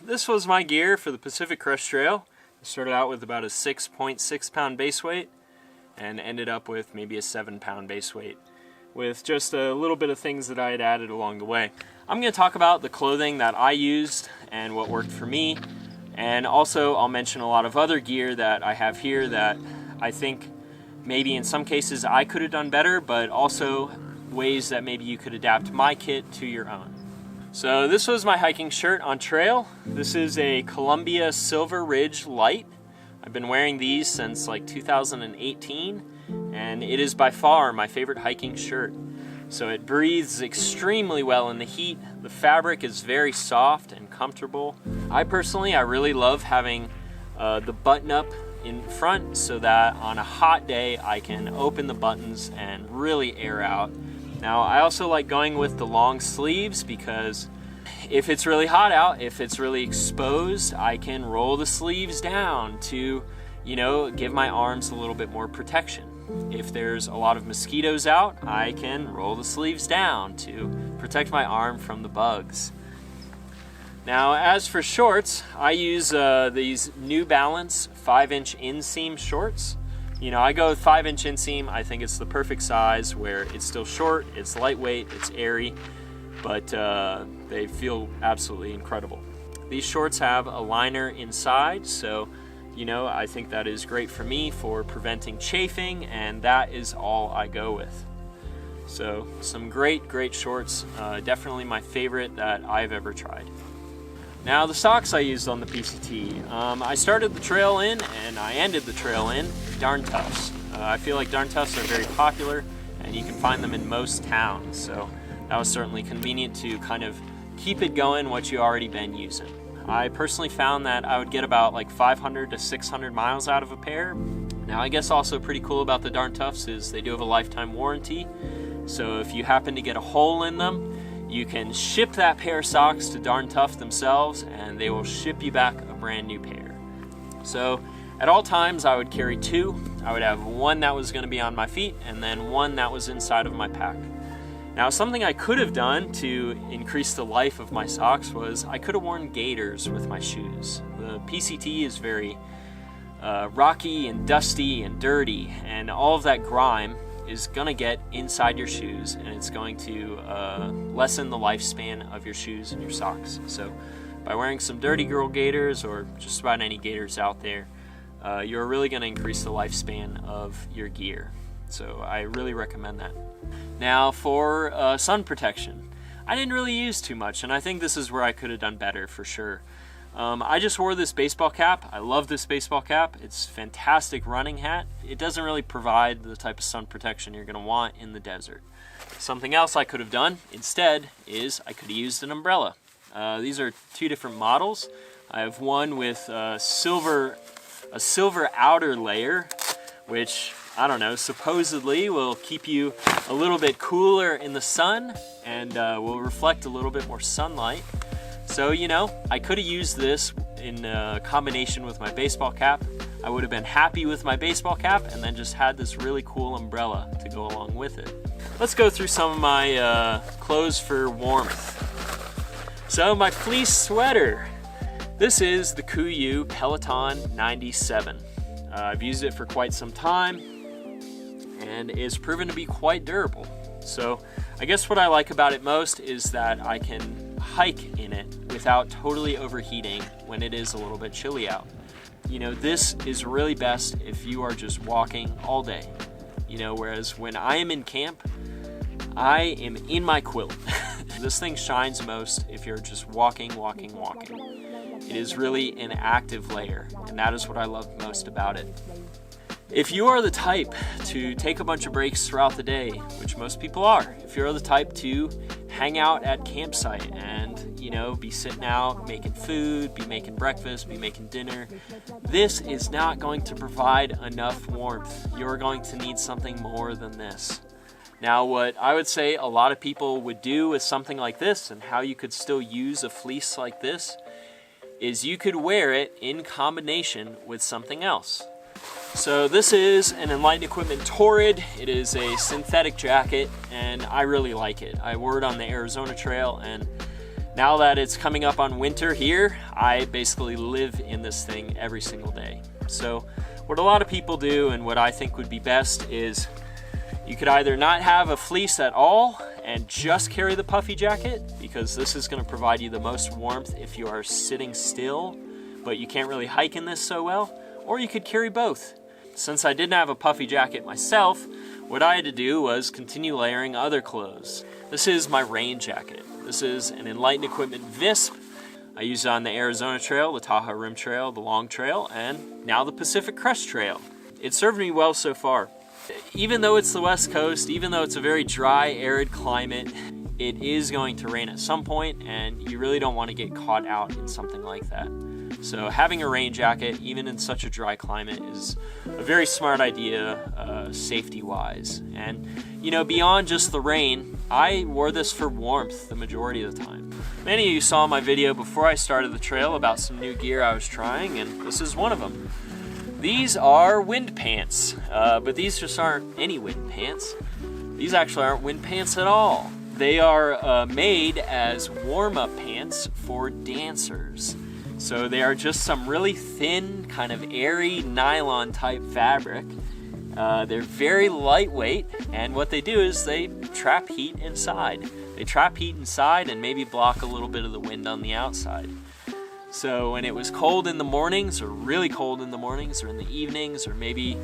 this was my gear for the Pacific Crest Trail. I started out with about a 6.6 pound base weight and ended up with maybe a 7 pound base weight with just a little bit of things that I had added along the way. I'm going to talk about the clothing that I used and what worked for me, and also I'll mention a lot of other gear that I have here that I think maybe in some cases I could have done better, but also ways that maybe you could adapt my kit to your own. So this was my hiking shirt on trail. This is a Columbia Silver Ridge Lite. I've been wearing these since like 2018, and it is by far my favorite hiking shirt. So it breathes extremely well in the heat. The fabric is very soft and comfortable. I really love having the button up in front so that on a hot day I can open the buttons and really air out. Now I also like going with the long sleeves because if it's really hot out, if it's really exposed, I can roll the sleeves down to, you know, give my arms a little bit more protection. If there's a lot of mosquitoes out, I can roll the sleeves down to protect my arm from the bugs. Now, as for shorts, I use these New Balance 5-inch inseam shorts. You know, I go with 5-inch inseam. I think it's the perfect size where it's still short, it's lightweight, it's airy, but they feel absolutely incredible. These shorts have a liner inside, so you know, I think that is great for me for preventing chafing, and that is all I go with. So some great shorts, definitely my favorite that I've ever tried. Now the socks I used on the PCT, I started the trail in and I ended the trail in Darn Toughs. I feel like Darn Toughs are very popular and you can find them in most towns, so that was certainly convenient to kind of keep it going what you already been using. I personally found that I would get about like 500 to 600 miles out of a pair. Now I guess also pretty cool about the Darn Toughs is they do have a lifetime warranty. So if you happen to get a hole in them, you can ship that pair of socks to Darn Tough themselves and they will ship you back a brand new pair. So at all times I would carry two. I would have one that was going to be on my feet and then one that was inside of my pack. Now something I could have done to increase the life of my socks was I could have worn gaiters with my shoes. The PCT is very rocky and dusty and dirty, and all of that grime is going to get inside your shoes and it's going to lessen the lifespan of your shoes and your socks. So by wearing some dirty girl gaiters or just about any gaiters out there, you're really going to increase the lifespan of your gear. So I really recommend that. Now for sun protection, I didn't really use too much, and I think this is where I could have done better for sure. I just wore this baseball cap. I love this baseball cap. It's a fantastic running hat. It doesn't really provide the type of sun protection you're going to want in the desert. Something else I could have done instead is I could have used an umbrella. These are two different models. I have one with a silver outer layer, which I don't know, supposedly will keep you a little bit cooler in the sun and will reflect a little bit more sunlight. So, you know, I could have used this in combination with my baseball cap. I would have been happy with my baseball cap and then just had this really cool umbrella to go along with it. Let's go through some of my clothes for warmth. So my fleece sweater. This is the Kuiu Peloton 97. I've used it for quite some time and it's proven to be quite durable. So I guess what I like about it most is that I can hike in it without totally overheating when it is a little bit chilly out. You know, this is really best if you are just walking all day. You know, whereas when I am in camp, I am in my quilt. This thing shines most if you're just walking. It is really an active layer, and that is what I love most about it. If you are the type to take a bunch of breaks throughout the day, which most people are, if you're the type to hang out at campsite and, you know, be sitting out making food, be making breakfast, be making dinner, this is not going to provide enough warmth. You're going to need something more than this. Now, what I would say a lot of people would do with something like this and how you could still use a fleece like this is you could wear it in combination with something else. So this is an Enlightened Equipment Torrid. It is a synthetic jacket and I really like it. I wore it on the Arizona Trail and Now that it's coming up on winter here, I basically live in this thing every single day. So what a lot of people do, and what I think would be best, is you could either not have a fleece at all and just carry the puffy jacket, because this is going to provide you the most warmth if you are sitting still, but you can't really hike in this so well, or you could carry both. Since I didn't have a puffy jacket myself, what I had to do was continue layering other clothes. This is my rain jacket. This is an Enlightened equipment visp. I used it on the Arizona Trail, the Tahoe Rim Trail, the Long Trail, and now the Pacific Crest Trail. It served me well so far. Even though it's the West Coast, even though it's a very dry, arid climate, it is going to rain at some point, and you really don't want to get caught out in something like that. So having a rain jacket, even in such a dry climate, is a very smart idea, safety-wise. And, you know, beyond just the rain, I wore this for warmth the majority of the time. Many of you saw my video before I started the trail about some new gear I was trying, and this is one of them. These are wind pants, but these just aren't any wind pants. These actually aren't wind pants at all. They are made as warm-up pants for dancers. So they are just some really thin, kind of airy nylon type fabric. They're very lightweight, and what they do is they trap heat inside. They trap heat inside and maybe block a little bit of the wind on the outside. So when it was cold in the mornings, or really cold in the mornings, or in the evenings, or maybe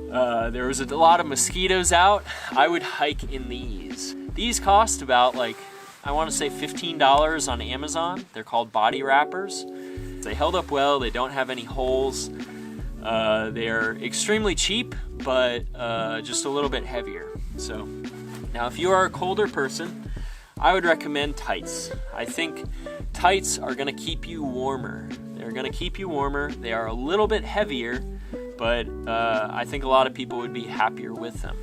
there was a lot of mosquitoes out, I would hike in these. These cost about, like, I want to say $15 on Amazon. They're called body wrappers. They held up well, they don't have any holes. They're extremely cheap, but just a little bit heavier. So now if you are a colder person, I would recommend tights. I think tights are gonna keep you warmer. They're gonna keep you warmer. They are a little bit heavier, but I think a lot of people would be happier with them.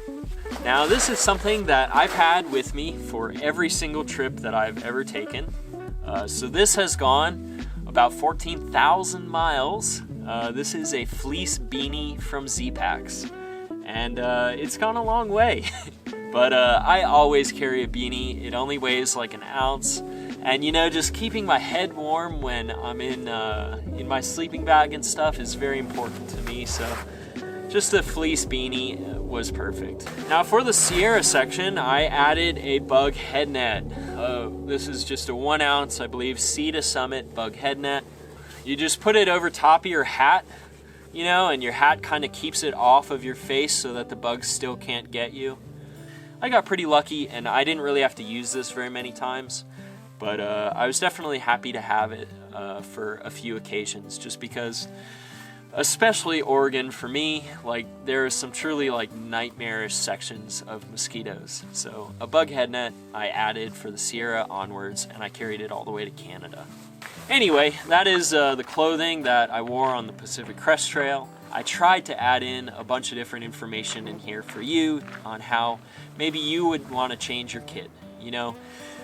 Now this is something that I've had with me for every single trip that I've ever taken. So this has gone about 14,000 miles. This is a fleece beanie from zpacks, and it's gone a long way. But I always carry a beanie. It only weighs like an ounce, and you know, just keeping my head warm when I'm in my sleeping bag and stuff is very important to me. So just a fleece beanie was perfect. Now for the Sierra section, I added a bug headnet. This is just a 1 ounce, I believe, Sea to Summit bug headnet. You just put it over top of your hat, you know, and your hat kind of keeps it off of your face so that the bugs still can't get you. I got pretty lucky, and I didn't really have to use this very many times, but I was definitely happy to have it for a few occasions, just because, especially Oregon for me, like, there are some truly like nightmarish sections of mosquitoes. So a bug headnet I added for the Sierra onwards, and I carried it all the way to Canada. Anyway, that is the clothing that I wore on the Pacific Crest Trail. I tried to add in a bunch of different information in here for you on how maybe you would want to change your kit. You know,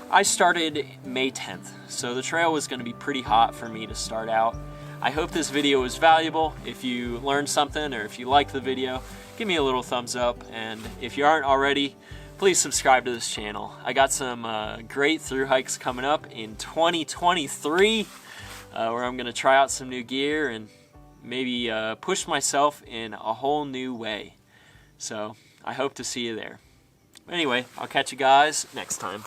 I started May 10th, so the trail was going to be pretty hot for me to start out. I hope this video was valuable. If you learned something, or if you liked the video, give me a little thumbs up, and if you aren't already, please subscribe to this channel. I got some great thru hikes coming up in 2023 where I'm going to try out some new gear and maybe push myself in a whole new way. So I hope to see you there. Anyway, I'll catch you guys next time.